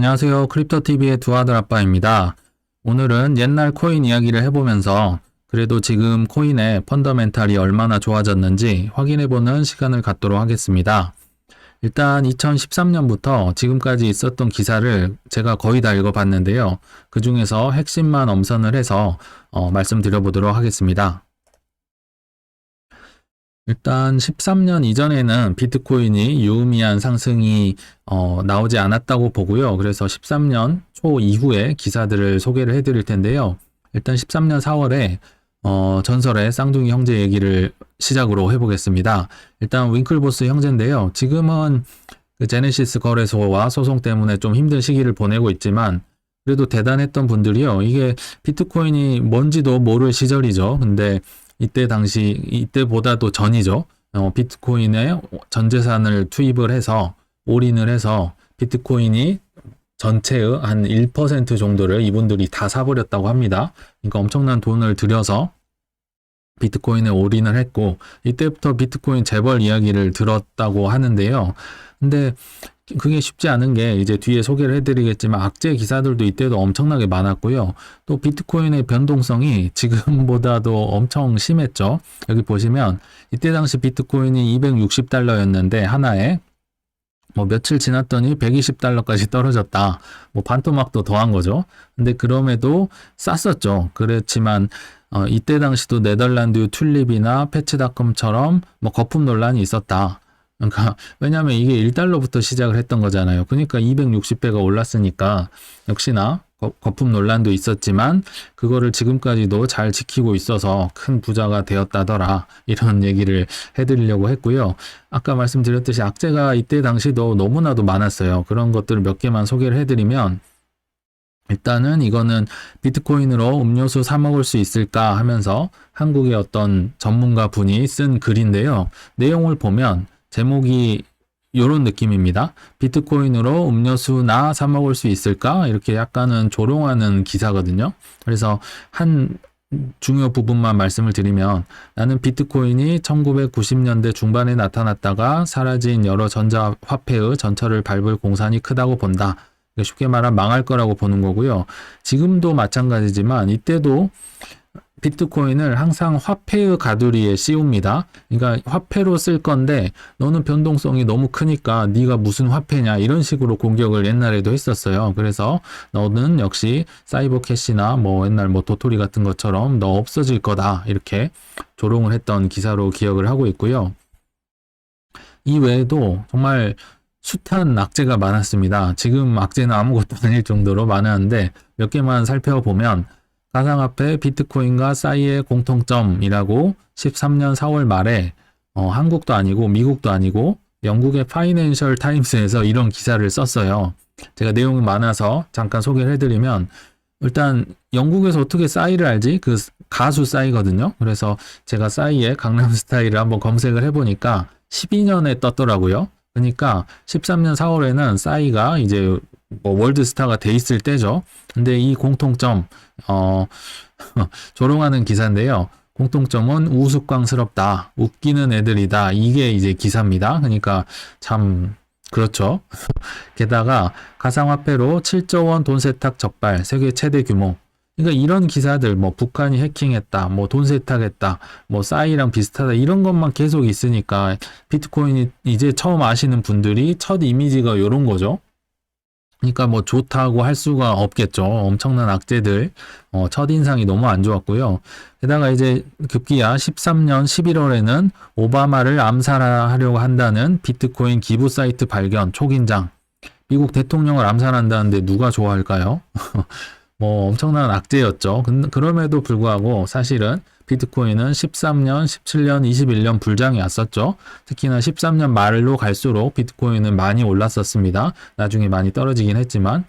안녕하세요. 크립토TV의 두 아들 아빠입니다. 오늘은 옛날 코인 이야기를 해보면서 그래도 지금 코인의 펀더멘탈이 얼마나 좋아졌는지 확인해보는 시간을 갖도록 하겠습니다. 일단 2013년부터 지금까지 있었던 기사를 제가 거의 다 읽어봤는데요. 그 중에서 핵심만 엄선을 해서 말씀드려보도록 하겠습니다. 일단 13년 이전에는 비트코인이 유의미한 상승이 나오지 않았다고 보고요. 그래서 13년 초 이후에 기사들을 소개를 해드릴 텐데요. 일단 13년 4월에 전설의 쌍둥이 형제 얘기를 시작으로 해보겠습니다. 일단 윙클보스 형제인데요. 지금은 그 제네시스 거래소와 소송 때문에 좀 힘든 시기를 보내고 있지만 그래도 대단했던 분들이요. 이게 비트코인이 뭔지도 모를 시절이죠. 근데 이때보다도 전이죠. 비트코인에 전 재산을 투입을 해서 올인을 해서 비트코인이 전체의 한 1% 정도를 이분들이 다 사버렸다고 합니다. 그러니까 엄청난 돈을 들여서 비트코인에 올인을 했고 이때부터 비트코인 재벌 이야기를 들었다고 하는데요. 근데 그게 쉽지 않은 게 이제 뒤에 소개를 해드리겠지만 악재 기사들도 이때도 엄청나게 많았고요. 또 비트코인의 변동성이 지금보다도 엄청 심했죠. 여기 보시면 이때 당시 비트코인이 260달러였는데 하나에 며칠 지났더니 120달러까지 떨어졌다. 반토막도 더한 거죠. 근데 그럼에도 쌌었죠. 그렇지만 이때 당시도 네덜란드 튤립이나 패치닷컴처럼 거품 논란이 있었다. 그러니까 왜냐하면 이게 1달러부터 시작을 했던 거잖아요. 그러니까 260배가 올랐으니까 역시나 거품 논란도 있었지만 그거를 지금까지도 잘 지키고 있어서 큰 부자가 되었다더라. 이런 얘기를 해드리려고 했고요. 아까 말씀드렸듯이 악재가 이때 당시도 너무나도 많았어요. 그런 것들을 몇 개만 소개를 해드리면 일단은 이거는 비트코인으로 음료수 사 먹을 수 있을까 하면서 한국의 어떤 전문가 분이 쓴 글인데요. 내용을 보면 제목이 이런 느낌입니다. 비트코인으로 음료수나 사 먹을 수 있을까? 이렇게 약간은 조롱하는 기사거든요. 그래서 한 중요 부분만 말씀을 드리면 나는 비트코인이 1990년대 중반에 나타났다가 사라진 여러 전자화폐의 전철을 밟을 공산이 크다고 본다. 쉽게 말하면 망할 거라고 보는 거고요. 지금도 마찬가지지만 이때도 비트코인을 항상 화폐의 가두리에 씌웁니다. 그러니까 화폐로 쓸 건데 너는 변동성이 너무 크니까 네가 무슨 화폐냐 이런 식으로 공격을 옛날에도 했었어요. 그래서 너는 역시 사이버 캐시나 옛날 도토리 같은 것처럼 너 없어질 거다 이렇게 조롱을 했던 기사로 기억을 하고 있고요. 이 외에도 정말 숱한 악재가 많았습니다. 지금 악재는 아무것도 아닐 정도로 많았는데 몇 개만 살펴보면 가상화폐 비트코인과 싸이의 공통점이라고 13년 4월 말에 한국도 아니고 미국도 아니고 영국의 파이낸셜 타임스에서 이런 기사를 썼어요. 제가 내용이 많아서 잠깐 소개를 해드리면 일단 영국에서 어떻게 싸이를 알지? 그 가수 싸이거든요. 그래서 제가 싸이의 강남스타일을 한번 검색을 해보니까 12년에 떴더라고요. 그러니까 13년 4월에는 싸이가 이제 월드스타가 돼 있을 때죠. 근데 이 공통점 조롱하는 기사인데요. 공통점은 우스꽝스럽다, 웃기는 애들이다. 이게 이제 기사입니다. 그러니까 참 그렇죠. 게다가 가상화폐로 7조 원 돈 세탁 적발, 세계 최대 규모. 그러니까 이런 기사들 북한이 해킹했다, 돈 세탁했다, 싸이랑 비슷하다 이런 것만 계속 있으니까 비트코인이 이제 처음 아시는 분들이 첫 이미지가 이런 거죠. 그러니까 좋다고 할 수가 없겠죠. 엄청난 악재들, 첫인상이 너무 안 좋았고요. 게다가 이제 급기야 13년 11월에는 오바마를 암살하려고 한다는 비트코인 기부 사이트 발견, 초긴장. 미국 대통령을 암살한다는데 누가 좋아할까요? 엄청난 악재였죠. 그럼에도 불구하고 사실은 비트코인은 13년, 17년, 21년 불장이 왔었죠. 특히나 13년 말로 갈수록 비트코인은 많이 올랐었습니다. 나중에 많이 떨어지긴 했지만.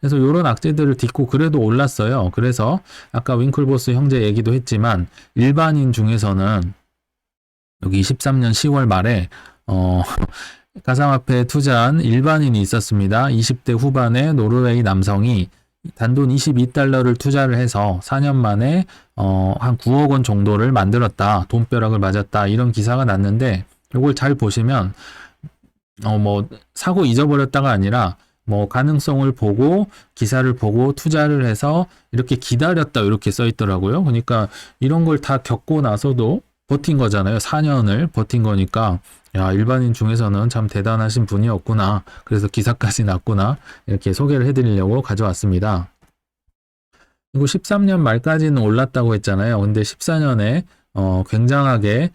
그래서 이런 악재들을 딛고 그래도 올랐어요. 그래서 아까 윙클보스 형제 얘기도 했지만 일반인 중에서는 여기 13년 10월 말에 가상화폐에 투자한 일반인이 있었습니다. 20대 후반의 노르웨이 남성이 단돈 22달러를 투자를 해서 4년 만에 한 9억 원 정도를 만들었다. 돈벼락을 맞았다. 이런 기사가 났는데 이걸 잘 보시면 사고 잊어버렸다가 아니라 뭐 가능성을 보고 기사를 보고 투자를 해서 이렇게 기다렸다 이렇게 써 있더라고요. 그러니까 이런 걸 다 겪고 나서도 버틴 거잖아요. 4년을 버틴 거니까 야, 일반인 중에서는 참 대단하신 분이었구나. 그래서 기사까지 났구나. 이렇게 소개를 해드리려고 가져왔습니다. 그리고 13년 말까지는 올랐다고 했잖아요. 근데 14년에 굉장하게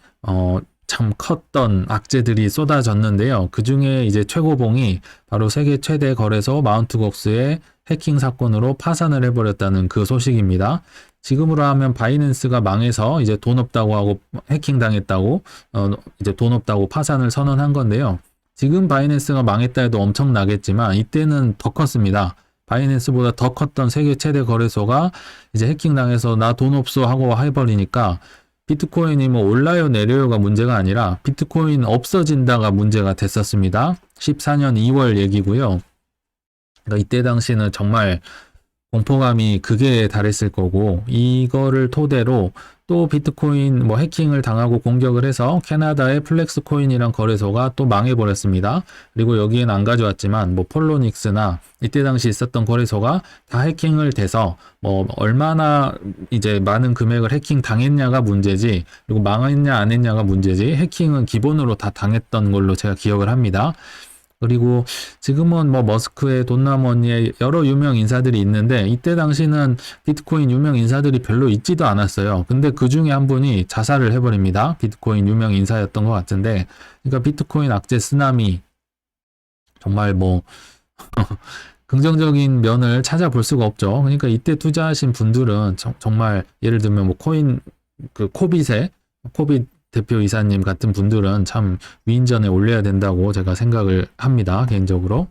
참 컸던 악재들이 쏟아졌는데요. 그 중에 이제 최고봉이 바로 세계 최대 거래소 마운트곡스의 해킹 사건으로 파산을 해버렸다는 그 소식입니다. 지금으로 하면 바이낸스가 망해서 이제 돈 없다고 하고 해킹 당했다고 이제 돈 없다고 파산을 선언한 건데요. 지금 바이낸스가 망했다 해도 엄청나겠지만 이때는 더 컸습니다. 바이낸스보다 더 컸던 세계 최대 거래소가 이제 해킹 당해서 나 돈 없어 하고 해버리니까 비트코인이 뭐 올라요 내려요가 문제가 아니라 비트코인 없어진다가 문제가 됐었습니다. 14년 2월 얘기고요. 그러니까 이때 당시는 정말 공포감이 극에 달했을 거고 이거를 토대로 또 비트코인 뭐 해킹을 당하고 공격을 해서 캐나다의 플렉스코인이란 거래소가 또 망해버렸습니다. 그리고 여기엔 안 가져왔지만 뭐 폴로닉스나 이때 당시 있었던 거래소가 다 해킹을 돼서 뭐 얼마나 이제 많은 금액을 해킹 당했냐가 문제지 그리고 망했냐 안 했냐가 문제지 해킹은 기본으로 다 당했던 걸로 제가 기억을 합니다. 그리고 지금은 뭐 머스크의 돈나머니의 여러 유명 인사들이 있는데 이때 당시는 비트코인 유명 인사들이 별로 있지도 않았어요. 근데 그 중에 한 분이 자살을 해버립니다. 비트코인 유명 인사였던 것 같은데 그러니까 비트코인 악재 쓰나미 정말 뭐 긍정적인 면을 찾아볼 수가 없죠. 그러니까 이때 투자하신 분들은 정말 예를 들면 뭐 코인 그 코빗 대표이사님 같은 분들은 참 위인전에 올려야 된다고 제가 생각을 합니다. 개인적으로.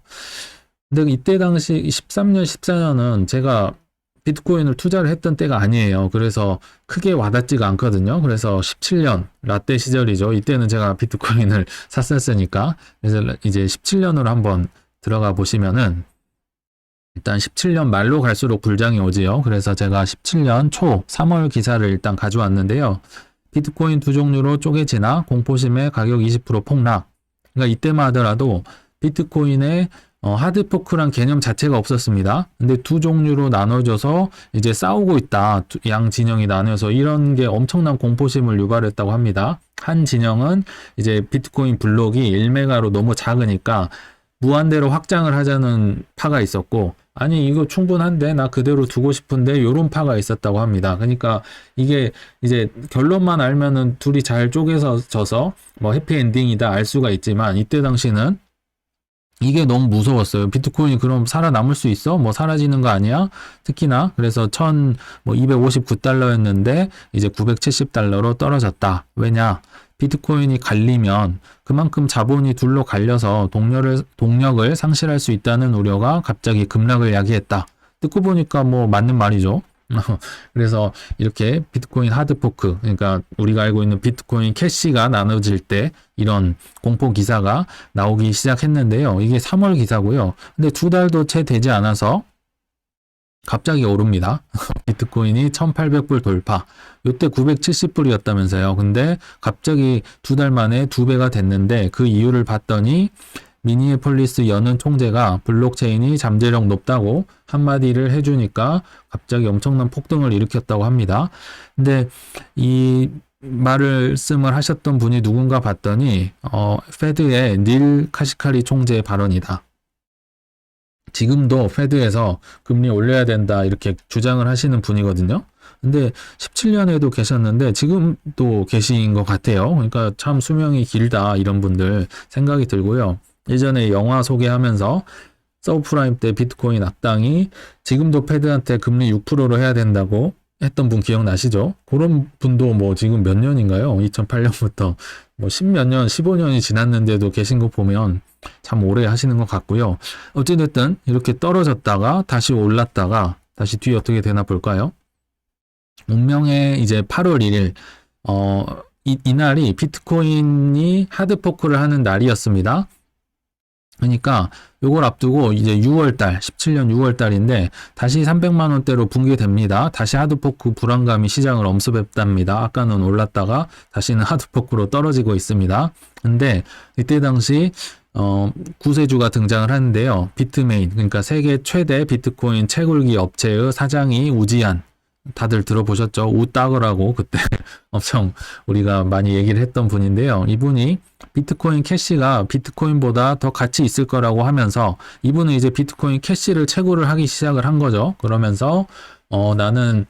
근데 이때 당시 13년, 14년은 제가 비트코인을 투자를 했던 때가 아니에요. 그래서 크게 와닿지가 않거든요. 그래서 17년, 라떼 시절이죠. 이때는 제가 비트코인을 샀었으니까. 그래서 이제 17년으로 한번 들어가 보시면은 일단 17년 말로 갈수록 불장이 오지요. 그래서 제가 17년 초 3월 기사를 일단 가져왔는데요. 비트코인 두 종류로 쪼개지나 공포심에 가격 20% 폭락. 그러니까 이때만 하더라도 비트코인의 하드포크란 개념 자체가 없었습니다. 근데 두 종류로 나눠져서 이제 싸우고 있다. 양 진영이 나눠서 이런 게 엄청난 공포심을 유발했다고 합니다. 한 진영은 이제 비트코인 블록이 1메가로 너무 작으니까 무한대로 확장을 하자는 파가 있었고 아니 이거 충분한데 나 그대로 두고 싶은데 요런 파가 있었다고 합니다. 그러니까 이게 이제 결론만 알면은 둘이 잘 쪼개져서 뭐 해피엔딩이다 알 수가 있지만 이때 당시는 이게 너무 무서웠어요. 비트코인이 그럼 살아남을 수 있어? 뭐 사라지는 거 아니야? 특히나 그래서 259달러였는데 이제 970달러로 떨어졌다. 왜냐? 비트코인이 갈리면 그만큼 자본이 둘로 갈려서 동력을 상실할 수 있다는 우려가 갑자기 급락을 야기했다. 듣고 보니까 뭐 맞는 말이죠. 그래서 이렇게 비트코인 하드포크, 그러니까 우리가 알고 있는 비트코인 캐시가 나눠질 때 이런 공포 기사가 나오기 시작했는데요. 이게 3월 기사고요. 근데 2달도 채 되지 않아서 갑자기 오릅니다. 비트코인이 1800불 돌파. 요때 970불이었다면서요. 근데 갑자기 2달 만에 2배가 됐는데 그 이유를 봤더니 미니애폴리스 연은 총재가 블록체인이 잠재력 높다고 한마디를 해주니까 갑자기 엄청난 폭등을 일으켰다고 합니다. 근데 이 말씀을 하셨던 분이 누군가 봤더니 페드의 닐 카시카리 총재의 발언이다. 지금도 페드에서 금리 올려야 된다 이렇게 주장을 하시는 분이거든요. 근데 17년에도 계셨는데 지금도 계신 것 같아요. 그러니까 참 수명이 길다 이런 분들 생각이 들고요. 예전에 영화 소개하면서 서브프라임 때 비트코인 악당이 지금도 페드한테 금리 6%로 해야 된다고 했던 분 기억나시죠? 그런 분도 뭐 지금 몇 년인가요? 2008년부터 뭐 10몇 년, 15년이 지났는데도 계신 거 보면 참 오래 하시는 것 같고요. 어찌됐든 이렇게 떨어졌다가 다시 올랐다가 다시 뒤에 어떻게 되나 볼까요? 운명의 이제 8월 1일 이날이 비트코인이 하드포크를 하는 날이었습니다. 그러니까 요걸 앞두고 이제 6월달, 17년 6월달인데 다시 300만 원대로 붕괴됩니다. 다시 하드포크 불안감이 시장을 엄습했답니다. 아까는 올랐다가 다시는 하드포크로 떨어지고 있습니다. 근데 이때 당시 구세주가 등장을 하는데요. 비트메인, 그러니까 세계 최대 비트코인 채굴기 업체의 사장이 우지한, 다들 들어보셨죠? 우따거라고 그때 엄청 우리가 많이 얘기를 했던 분인데요. 이분이 비트코인 캐시가 비트코인보다 더 가치 있을 거라고 하면서 이분은 이제 비트코인 캐시를 채굴을 하기 시작을 한 거죠. 그러면서 나는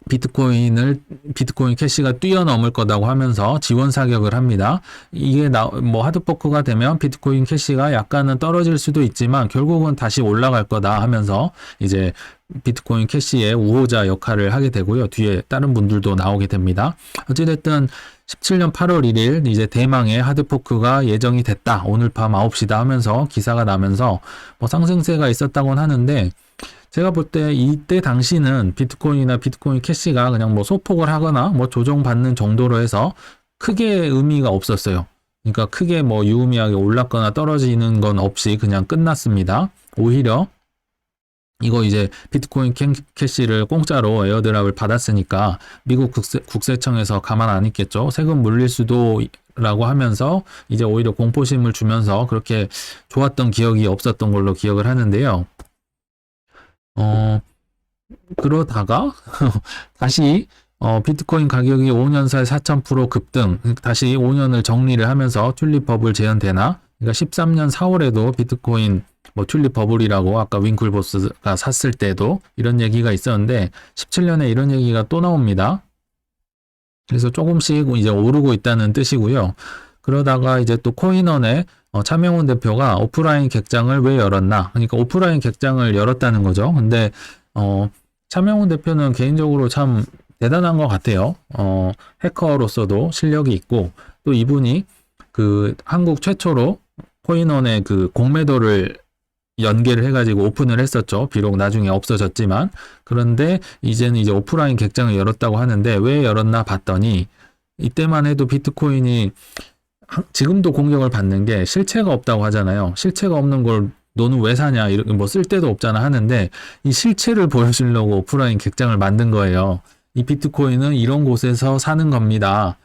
비트코인 캐시가 뛰어넘을 거다고 하면서 지원 사격을 합니다. 이게 뭐 하드포크가 되면 비트코인 캐시가 약간은 떨어질 수도 있지만 결국은 다시 올라갈 거다 하면서 이제 비트코인 캐시의 우호자 역할을 하게 되고요. 뒤에 다른 분들도 나오게 됩니다. 어찌됐든 17년 8월 1일 이제 대망의 하드포크가 예정이 됐다. 오늘 밤 9시다 하면서 기사가 나면서 뭐 상승세가 있었다고는 하는데 제가 볼 때 이때 당시는 비트코인이나 비트코인 캐시가 그냥 뭐 소폭을 하거나 뭐 조정받는 정도로 해서 크게 의미가 없었어요. 그러니까 크게 뭐 유의미하게 올랐거나 떨어지는 건 없이 그냥 끝났습니다. 오히려 이거 이제 비트코인 캐시를 공짜로 에어드랍을 받았으니까 미국 국세청에서 가만 안 있겠죠. 세금 물릴 수도 라고 하면서 이제 오히려 공포심을 주면서 그렇게 좋았던 기억이 없었던 걸로 기억을 하는데요. 그러다가 다시 비트코인 가격이 5년 사이 4,000% 급등, 다시 5년을 정리를 하면서 튤립 버블 재현되나? 그러니까 13년 4월에도 비트코인 뭐 튤립 버블이라고 아까 윙클보스가 샀을 때도 이런 얘기가 있었는데 17년에 이런 얘기가 또 나옵니다. 그래서 조금씩 이제 오르고 있다는 뜻이고요. 그러다가 이제 또 코인원의 차명훈 대표가 오프라인 객장을 왜 열었나? 그러니까 오프라인 객장을 열었다는 거죠. 근데 차명훈 대표는 개인적으로 참 대단한 것 같아요. 해커로서도 실력이 있고 또 이분이 그 한국 최초로 코인원의 그 공매도를 연계를 해가지고 오픈을 했었죠. 비록 나중에 없어졌지만 그런데 이제는 이제 오프라인 객장을 열었다고 하는데 왜 열었나 봤더니 이때만 해도 비트코인이 지금도 공격을 받는 게 실체가 없다고 하잖아요. 실체가 없는 걸 너는 왜 사냐, 뭐 쓸데도 없잖아 하는데 이 실체를 보여주려고 오프라인 객장을 만든 거예요. 이 비트코인은 이런 곳에서 사는 겁니다.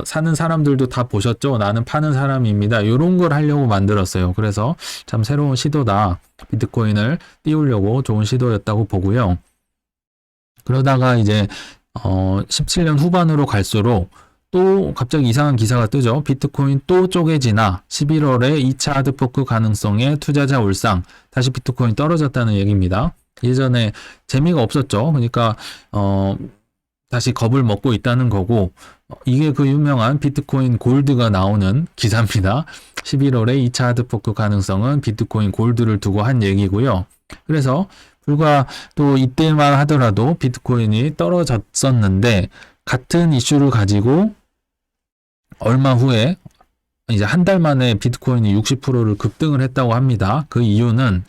사는 사람들도 다 보셨죠? 나는 파는 사람입니다. 이런 걸 하려고 만들었어요. 그래서 참 새로운 시도다. 비트코인을 띄우려고 좋은 시도였다고 보고요. 그러다가 이제 17년 후반으로 갈수록 또 갑자기 이상한 기사가 뜨죠. 비트코인 또 쪼개지나 11월에 2차 하드포크 가능성에 투자자 울상. 다시 비트코인 떨어졌다는 얘기입니다. 예전에 재미가 없었죠. 그러니까 다시 겁을 먹고 있다는 거고 이게 그 유명한 비트코인 골드가 나오는 기사입니다. 11월에 2차 하드포크 가능성은 비트코인 골드를 두고 한 얘기고요. 그래서 불과 또 이때만 하더라도 비트코인이 떨어졌었는데 같은 이슈를 가지고 얼마 후에 이제 한 달 만에 비트코인이 60%를 급등을 했다고 합니다. 그 이유는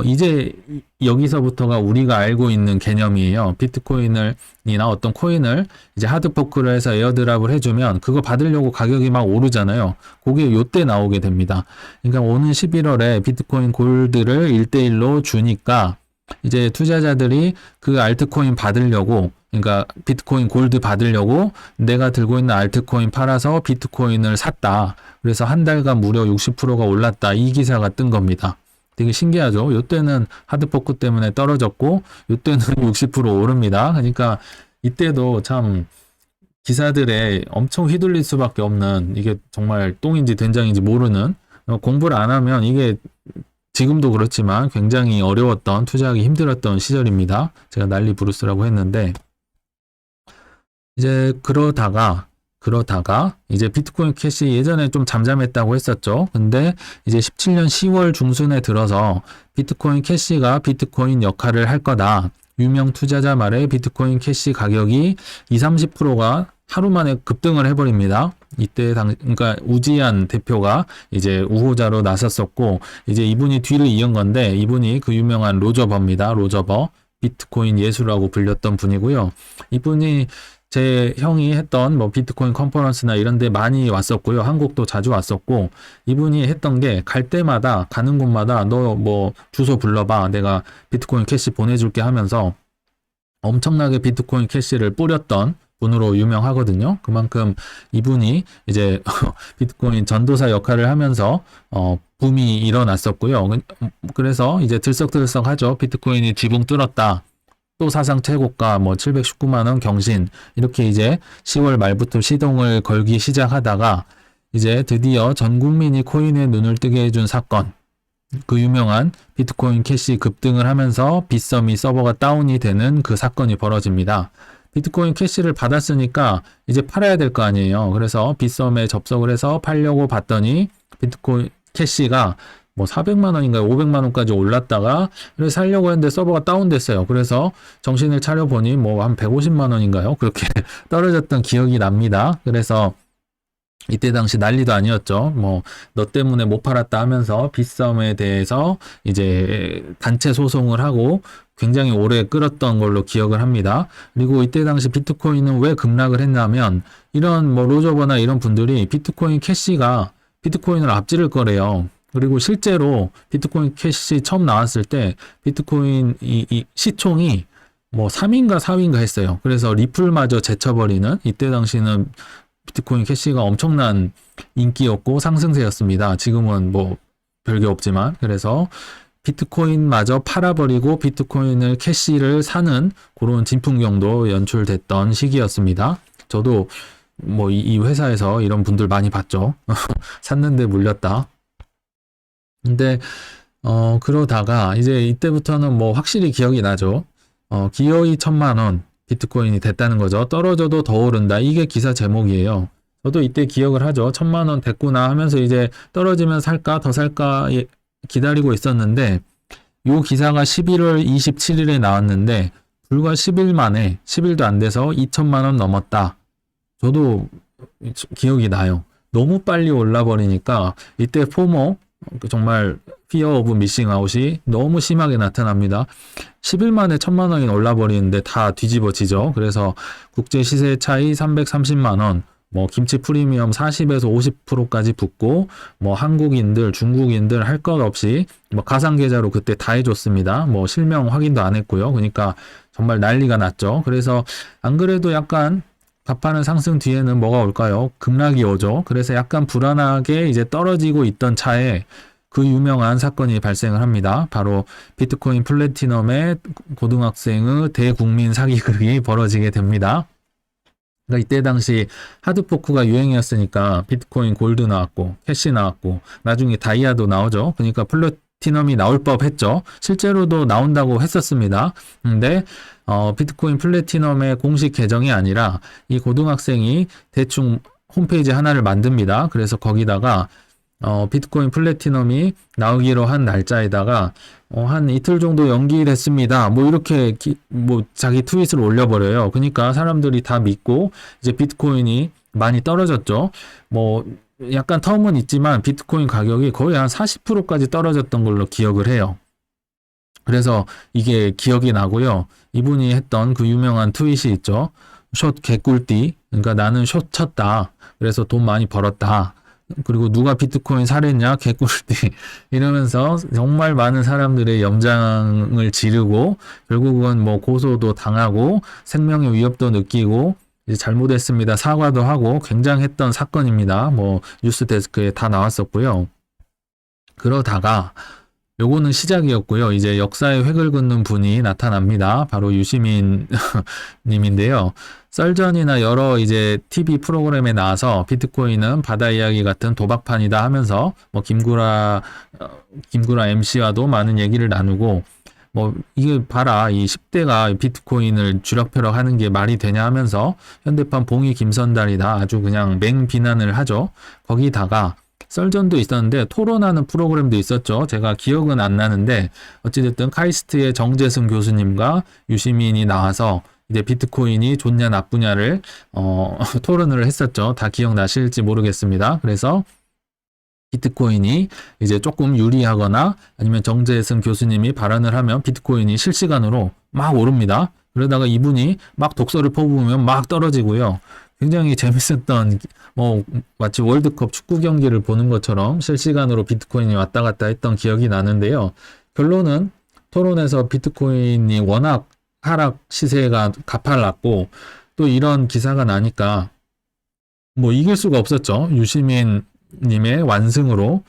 이제 여기서부터가 우리가 알고 있는 개념이에요. 비트코인이나 어떤 코인을 이제 하드포크를 해서 에어드랍을 해주면 그거 받으려고 가격이 막 오르잖아요. 그게 요때 나오게 됩니다. 그러니까 오는 11월에 비트코인 골드를 1대1로 주니까 이제 투자자들이 그 알트코인 받으려고, 그러니까 비트코인 골드 받으려고 내가 들고 있는 알트코인 팔아서 비트코인을 샀다. 그래서 한 달간 무려 60%가 올랐다. 이 기사가 뜬 겁니다. 되게 신기하죠. 요때는 하드포크 때문에 떨어졌고 요때는 60% 오릅니다. 그러니까 이때도 참 기사들에 엄청 휘둘릴 수밖에 없는, 이게 정말 똥인지 된장인지 모르는, 공부를 안 하면 이게 지금도 그렇지만 굉장히 어려웠던, 투자하기 힘들었던 시절입니다. 제가 난리 부르스라고 했는데 이제 그러다가 이제 비트코인 캐시 예전에 좀 잠잠했다고 했었죠. 근데 이제 17년 10월 중순에 들어서 비트코인 캐시가 비트코인 역할을 할 거다. 유명 투자자 말에 비트코인 캐시 가격이 20-30%가 하루 만에 급등을 해버립니다. 이때 그러니까 우지한 대표가 이제 우호자로 나섰었고, 이제 이분이 뒤를 이은 건데, 이분이 그 유명한 로저버입니다. 로저버. 비트코인 예수라고 불렸던 분이고요. 이분이 제 형이 했던 뭐 비트코인 컨퍼런스나 이런 데 많이 왔었고요. 한국도 자주 왔었고, 이분이 했던 게 갈 때마다, 가는 곳마다 너 뭐 주소 불러봐. 내가 비트코인 캐시 보내줄게 하면서 엄청나게 비트코인 캐시를 뿌렸던 분으로 유명하거든요. 그만큼 이분이 이제 비트코인 전도사 역할을 하면서 붐이 일어났었고요. 그래서 이제 들썩들썩하죠. 비트코인이 지붕 뚫었다. 또 사상 최고가 뭐 719만 원 경신, 이렇게 이제 10월 말부터 시동을 걸기 시작하다가 이제 드디어 전 국민이 코인에 눈을 뜨게 해준 사건, 그 유명한 비트코인 캐시 급등을 하면서 빗썸이 서버가 다운이 되는 그 사건이 벌어집니다. 비트코인 캐시를 받았으니까 이제 팔아야 될 거 아니에요. 그래서 빗썸에 접속을 해서 팔려고 봤더니 비트코인 캐시가 뭐 400만 원인가요? 500만 원까지 올랐다가 그래서 살려고 했는데 서버가 다운됐어요. 그래서 정신을 차려보니 뭐 한 150만 원인가요? 그렇게 떨어졌던 기억이 납니다. 그래서 이때 당시 난리도 아니었죠. 뭐 너 때문에 못 팔았다 하면서 빗썸에 대해서 이제 단체 소송을 하고 굉장히 오래 끌었던 걸로 기억을 합니다. 그리고 이때 당시 비트코인은 왜 급락을 했냐면 이런 뭐 로저버나 이런 분들이 비트코인 캐시가 비트코인을 앞지를 거래요. 그리고 실제로 비트코인 캐시 처음 나왔을 때 비트코인 이 시총이 뭐 3위인가 4위인가 했어요. 그래서 리플마저 제쳐버리는, 이때 당시는 비트코인 캐시가 엄청난 인기였고 상승세였습니다. 지금은 뭐 별게 없지만. 그래서 비트코인마저 팔아버리고 비트코인을 캐시를 사는 그런 진풍경도 연출됐던 시기였습니다. 저도 뭐 이 회사에서 이런 분들 많이 봤죠. 샀는데 물렸다. 근데 그러다가 이제 이때부터는 뭐 확실히 기억이 나죠. 기어이 1000만 원 비트코인이 됐다는 거죠. 떨어져도 더 오른다. 이게 기사 제목이에요. 저도 이때 기억을 하죠. 1000만 원 됐구나 하면서 이제 떨어지면 살까 더 살까 기다리고 있었는데, 요 기사가 11월 27일에 나왔는데 불과 10일 만에, 10일도 안 돼서 2천만 원 넘었다. 저도 기억이 나요. 너무 빨리 올라버리니까 이때 포모, 정말 피어 오브 미싱 아웃이 너무 심하게 나타납니다. 10일 만에 1000만 원이 올라버리는데 다 뒤집어지죠. 그래서 국제 시세 차이 330만 원, 뭐 김치 프리미엄 40에서 50%까지 붙고, 뭐 한국인들, 중국인들 할 것 없이 뭐 가상 계좌로 그때 다 해줬습니다. 뭐 실명 확인도 안 했고요. 그러니까 정말 난리가 났죠. 그래서 안 그래도 약간 가파른 상승 뒤에는 뭐가 올까요? 급락이 오죠. 그래서 약간 불안하게 이제 떨어지고 있던 차에 그 유명한 사건이 발생을 합니다. 바로 비트코인 플래티넘의 고등학생의 대국민 사기극이 벌어지게 됩니다. 그러니까 이때 당시 하드포크가 유행이었으니까 비트코인 골드 나왔고 캐시 나왔고 나중에 다이아도 나오죠. 그러니까 플래티넘이 나올 법했죠. 실제로도 나온다고 했었습니다. 근데 비트코인 플래티넘의 공식 계정이 아니라 이 고등학생이 대충 홈페이지 하나를 만듭니다. 그래서 거기다가 비트코인 플래티넘이 나오기로 한 날짜에다가 한 이틀 정도 연기됐습니다. 뭐 이렇게 뭐 자기 트윗을 올려버려요. 그러니까 사람들이 다 믿고 이제 비트코인이 많이 떨어졌죠. 뭐 약간 텀은 있지만 비트코인 가격이 거의 한 40%까지 떨어졌던 걸로 기억을 해요. 그래서 이게 기억이 나고요. 이분이 했던 그 유명한 트윗이 있죠. 숏 개꿀띠. 그러니까 나는 숏 쳤다. 그래서 돈 많이 벌었다. 그리고 누가 비트코인 사랬냐? 개꿀띠. 이러면서 정말 많은 사람들의 염장을 지르고 결국은 뭐 고소도 당하고 생명의 위협도 느끼고 이제 잘못했습니다. 사과도 하고 굉장했던 사건입니다. 뭐 뉴스 데스크에 다 나왔었고요. 그러다가 요거는 시작이었고요. 이제 역사의 획을 긋는 분이 나타납니다. 바로 유시민 님인데요. 썰전이나 여러 이제 TV 프로그램에 나와서 비트코인은 바다 이야기 같은 도박판이다 하면서 뭐 김구라 MC와도 많은 얘기를 나누고, 뭐 이게 봐라 이 10대가 비트코인을 쥐락펴락 하는 게 말이 되냐 하면서 현대판 봉이 김선달이다 아주 그냥 맹비난을 하죠. 거기다가 썰전도 있었는데 토론하는 프로그램도 있었죠. 제가 기억은 안 나는데 어찌됐든 카이스트의 정재승 교수님과 유시민이 나와서 이제 비트코인이 좋냐 나쁘냐를 토론을 했었죠. 다 기억나실지 모르겠습니다. 그래서 비트코인이 이제 조금 유리하거나 아니면 정재승 교수님이 발언을 하면 비트코인이 실시간으로 막 오릅니다. 그러다가 이분이 막 독서를 퍼부으면 막 떨어지고요. 굉장히 재밌었던, 마치 월드컵 축구 경기를 보는 것처럼 실시간으로 비트코인이 왔다 갔다 했던 기억이 나는데요. 결론은 토론에서 비트코인이 워낙 하락 시세가 가팔랐고, 또 이런 기사가 나니까 이길 수가 없었죠. 유시민 님의 완승으로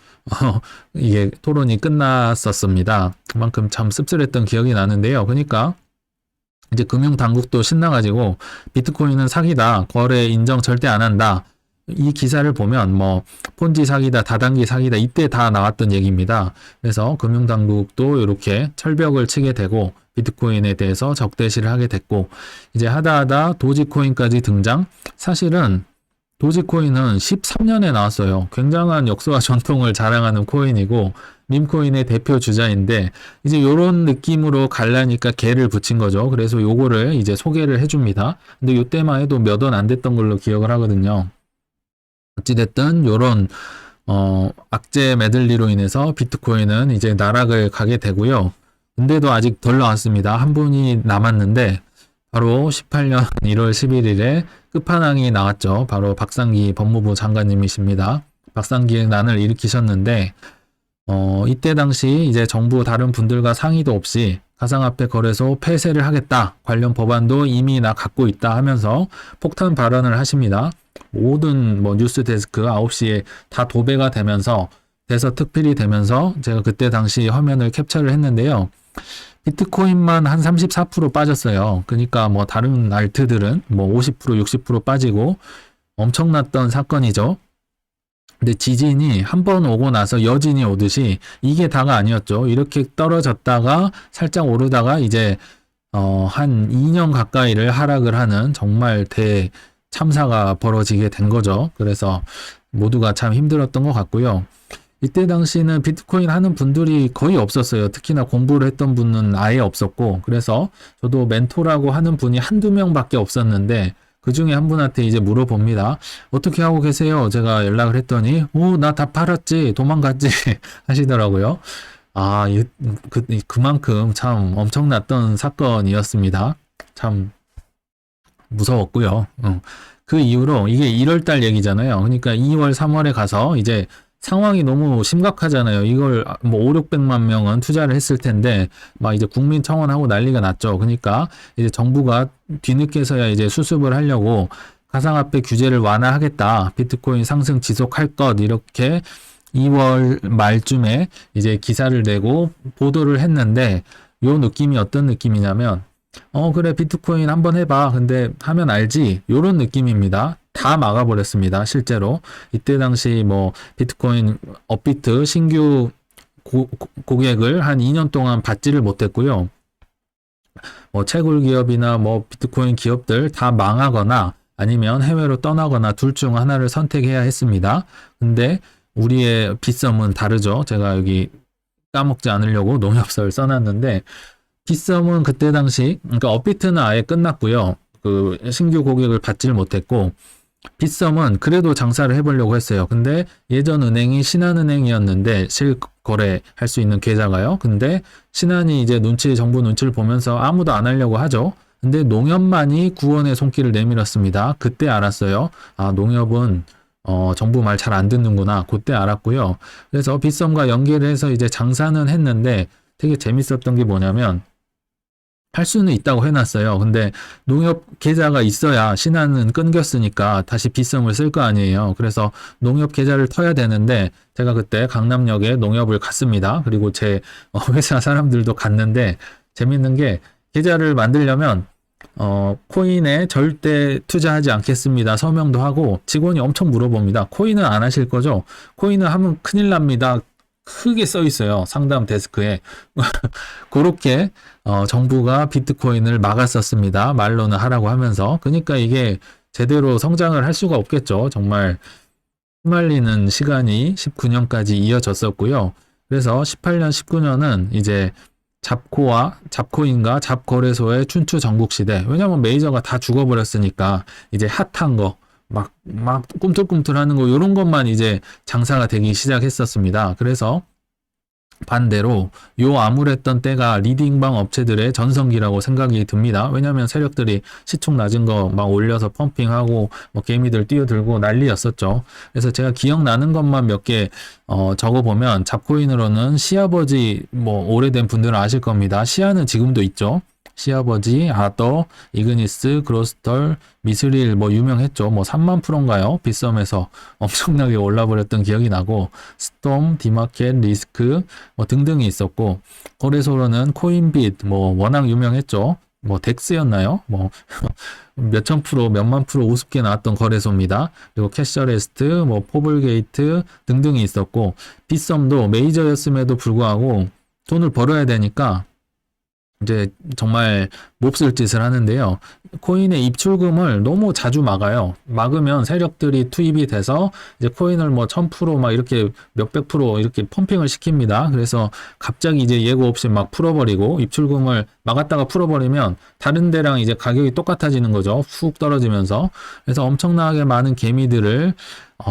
이게 토론이 끝났었습니다. 그만큼 참 씁쓸했던 기억이 나는데요. 그러니까 이제 금융당국도 신나가지고 비트코인은 사기다, 거래 인정 절대 안 한다. 이 기사를 보면 폰지 사기다, 다단계 사기다, 이때 다 나왔던 얘기입니다. 그래서 금융당국도 이렇게 철벽을 치게 되고 비트코인에 대해서 적대시를 하게 됐고, 이제 하다하다 도지코인까지 등장. 사실은 도지코인은 13년에 나왔어요. 굉장한 역사와 전통을 자랑하는 코인이고 밈코인의 대표 주자인데, 이제 요런 느낌으로 갈라니까 개를 붙인 거죠. 그래서 요거를 이제 소개를 해줍니다. 근데 요때만 해도 몇 원 안 됐던 걸로 기억을 하거든요. 어찌됐든 요런 악재 메들리로 인해서 비트코인은 이제 나락을 가게 되고요. 근데도 아직 덜 나왔습니다. 한 분이 남았는데 바로 18년 1월 11일에 끝판왕이 나왔죠. 바로 박상기 법무부 장관님이십니다. 박상기의 난을 일으키셨는데, 이때 당시 이제 정부 다른 분들과 상의도 없이 가상화폐 거래소 폐쇄를 하겠다, 관련 법안도 이미 나 갖고 있다 하면서 폭탄 발언을 하십니다. 모든 뉴스 데스크 9시에 다 도배가 되면서 대서특필이 되면서 제가 그때 당시 화면을 캡처를 했는데요. 비트코인만 한 34% 빠졌어요. 그러니까 다른 알트들은 50%, 60% 빠지고 엄청났던 사건이죠. 근데 지진이 한 번 오고 나서 여진이 오듯이 이게 다가 아니었죠. 이렇게 떨어졌다가 살짝 오르다가 이제 한 2년 가까이를 하락을 하는 정말 대참사가 벌어지게 된 거죠. 그래서 모두가 참 힘들었던 것 같고요. 이때 당시는 비트코인 하는 분들이 거의 없었어요. 특히나 공부를 했던 분은 아예 없었고, 그래서 저도 멘토라고 하는 분이 한두 명밖에 없었는데 그 중에 한 분한테 이제 물어봅니다. 어떻게 하고 계세요? 제가 연락을 했더니 나 다 팔았지, 도망갔지 하시더라고요. 그만큼 참 엄청났던 사건이었습니다. 참 무서웠고요. 그 이후로 이게 1월달 얘기잖아요. 그러니까 2월, 3월에 가서 이제 상황이 너무 심각하잖아요. 이걸 5, 600만 명은 투자를 했을 텐데 막 이제 국민청원하고 난리가 났죠. 그러니까 이제 정부가 뒤늦게서야 이제 수습을 하려고 가상화폐 규제를 완화하겠다, 비트코인 상승 지속할 것, 이렇게 2월 말쯤에 이제 기사를 내고 보도를 했는데, 요 느낌이 어떤 느낌이냐면 그래 비트코인 한번 해봐, 근데 하면 알지, 요런 느낌입니다. 다 막아버렸습니다. 실제로 이때 당시 비트코인 업비트 신규 고객을 한 2년 동안 받지를 못했고요. 채굴 기업이나 비트코인 기업들 다 망하거나 아니면 해외로 떠나거나 둘 중 하나를 선택해야 했습니다. 근데 우리의 빗썸은 다르죠. 제가 여기 까먹지 않으려고 농협서를 써놨는데, 빗썸은 그때 당시, 그러니까 업비트는 아예 끝났고요. 그 신규 고객을 받지를 못했고, 빗썸은 그래도 장사를 해보려고 했어요. 근데 예전 은행이 신한은행이었는데 실거래 할 수 있는 계좌가요. 근데 신한이 이제 정부 눈치를 보면서 아무도 안 하려고 하죠. 근데 농협만이 구원의 손길을 내밀었습니다. 그때 알았어요. 농협은 정부 말 잘 안 듣는구나. 그때 알았고요. 그래서 빗썸과 연계를 해서 이제 장사는 했는데 되게 재밌었던 게 뭐냐면, 할 수는 있다고 해놨어요. 근데 농협 계좌가 있어야 신한은 끊겼으니까 다시 빗썸을 쓸 거 아니에요. 그래서 농협 계좌를 터야 되는데 제가 그때 강남역에 농협을 갔습니다. 그리고 제 회사 사람들도 갔는데, 재밌는 게 계좌를 만들려면 코인에 절대 투자하지 않겠습니다 서명도 하고, 직원이 엄청 물어봅니다. 코인은 안 하실 거죠? 코인은 하면 큰일 납니다. 크게 써 있어요. 상담 데스크에. 그렇게 정부가 비트코인을 막았었습니다. 말로는 하라고 하면서. 그러니까 이게 제대로 성장을 할 수가 없겠죠. 정말 휘말리는 시간이 19년까지 이어졌었고요. 그래서 18년, 19년은 이제 잡코인과 잡거래소의 춘추 전국시대. 왜냐면 메이저가 다 죽어버렸으니까 이제 핫한 거, 막 꿈틀꿈틀 하는 거, 요런 것만 이제 장사가 되기 시작했었습니다. 그래서 반대로 요 암울했던 때가 리딩방 업체들의 전성기라고 생각이 듭니다. 왜냐하면 세력들이 시총 낮은 거 막 올려서 펌핑하고 뭐 개미들 뛰어들고 난리였었죠. 그래서 제가 기억나는 것만 몇 개 적어보면 잡코인으로는 시아버지 뭐 오래된 분들은 아실 겁니다. 시아는 지금도 있죠. 시아버지, 아더, 이그니스, 그로스털, 미스릴 뭐 유명했죠. 뭐 3만 프로인가요? 빗썸에서 엄청나게 올라버렸던 기억이 나고 스톰, 디마켓, 리스크 뭐 등등이 있었고 거래소로는 코인빗 뭐 워낙 유명했죠. 뭐 덱스였나요? 뭐 몇천 프로, 몇만 프로 우습게 나왔던 거래소입니다. 그리고 캐셔레스트, 뭐 포블게이트 등등이 있었고 빗썸도 메이저였음에도 불구하고 돈을 벌어야 되니까 이제 정말 몹쓸 짓을 하는데요. 코인의 입출금을 너무 자주 막아요. 막으면 세력들이 투입이 돼서 이제 코인을 뭐 1000% 막 이렇게 몇백 프로 이렇게 펌핑을 시킵니다. 그래서 갑자기 이제 예고 없이 막 풀어버리고 입출금을 막았다가 풀어버리면 다른 데랑 이제 가격이 똑같아지는 거죠. 훅 떨어지면서. 그래서 엄청나게 많은 개미들을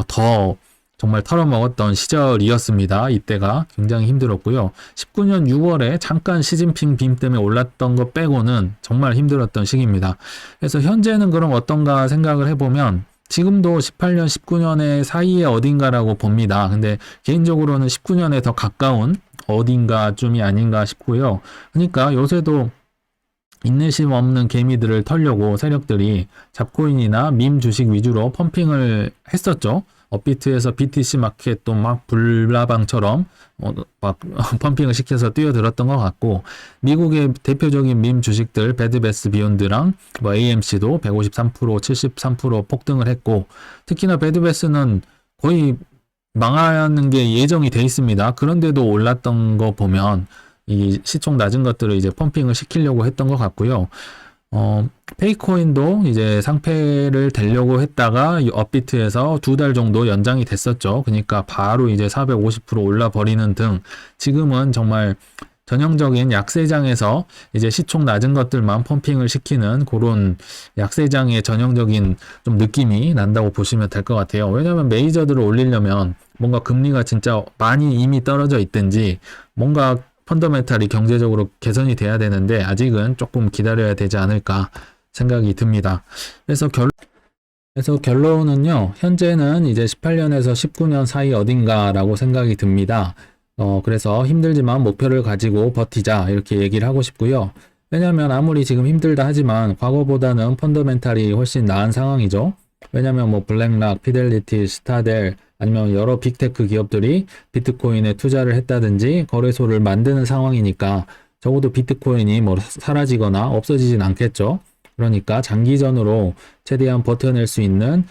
더 정말 털어먹었던 시절이었습니다. 이때가 굉장히 힘들었고요. 19년 6월에 잠깐 시진핑 빔 때문에 올랐던 거 빼고는 정말 힘들었던 시기입니다. 그래서 현재는 그럼 어떤가 생각을 해보면 지금도 18년, 19년의 사이에 어딘가라고 봅니다. 근데 개인적으로는 19년에 더 가까운 어딘가쯤이 아닌가 싶고요. 그러니까 요새도 인내심 없는 개미들을 털려고 세력들이 잡코인이나 밈 주식 위주로 펌핑을 했었죠. 업비트에서 BTC 마켓도 막 불나방처럼 막 펌핑을 시켜서 뛰어들었던 것 같고 미국의 대표적인 밈 주식들 배드베스 비욘드랑 뭐 AMC도 153%, 73% 폭등을 했고 특히나 배드베스는 거의 망하는 게 예정이 돼 있습니다. 그런데도 올랐던 거 보면 이 시총 낮은 것들을 이제 펌핑을 시키려고 했던 것 같고요. 페이코인도 이제 상패를 대려고 했다가 업비트에서 2달 정도 연장이 됐었죠. 그러니까 바로 이제 450% 올라 버리는 등 지금은 정말 전형적인 약세장에서 이제 시총 낮은 것들만 펌핑을 시키는 그런 약세장의 전형적인 좀 느낌이 난다고 보시면 될 것 같아요. 왜냐하면 메이저들을 올리려면 뭔가 금리가 진짜 많이 이미 떨어져 있든지 뭔가 펀더멘탈이 경제적으로 개선이 돼야 되는데 아직은 조금 기다려야 되지 않을까 생각이 듭니다. 그래서 결론은요. 현재는 이제 18년에서 19년 사이 어딘가라고 생각이 듭니다. 그래서 힘들지만 목표를 가지고 버티자 이렇게 얘기를 하고 싶고요. 왜냐하면 아무리 지금 힘들다 하지만 과거보다는 펀더멘탈이 훨씬 나은 상황이죠. 왜냐하면 뭐 블랙락, 피델리티, 스타델 아니면 여러 빅테크 기업들이 비트코인에 투자를 했다든지 거래소를 만드는 상황이니까 적어도 비트코인이 뭐 사라지거나 없어지진 않겠죠. 그러니까 장기전으로 최대한 버텨낼 수 있는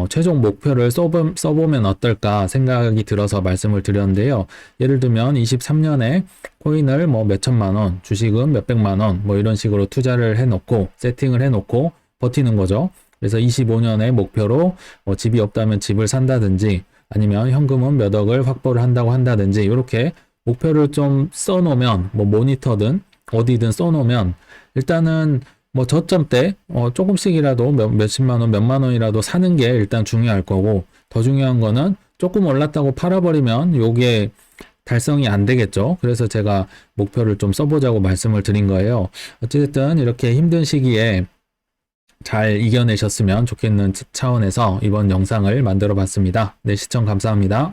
최종 목표를 써보면 어떨까 생각이 들어서 말씀을 드렸는데요. 예를 들면 23년에 코인을 뭐 몇천만 원, 주식은 몇백만 원 뭐 이런 식으로 투자를 해놓고 세팅을 해놓고 버티는 거죠. 그래서 25년의 목표로 집이 없다면 집을 산다든지 아니면 현금은 몇 억을 확보를 한다고 한다든지 이렇게 목표를 좀 써놓으면 뭐 모니터든 어디든 써놓으면 일단은 뭐 저점 때 조금씩이라도 몇십만 원, 몇만 원이라도 사는 게 일단 중요할 거고 더 중요한 거는 조금 올랐다고 팔아버리면 요게 달성이 안 되겠죠. 그래서 제가 목표를 좀 써보자고 말씀을 드린 거예요. 어쨌든 이렇게 힘든 시기에 잘 이겨내셨으면 좋겠는 차원에서 이번 영상을 만들어 봤습니다. 네, 시청 감사합니다.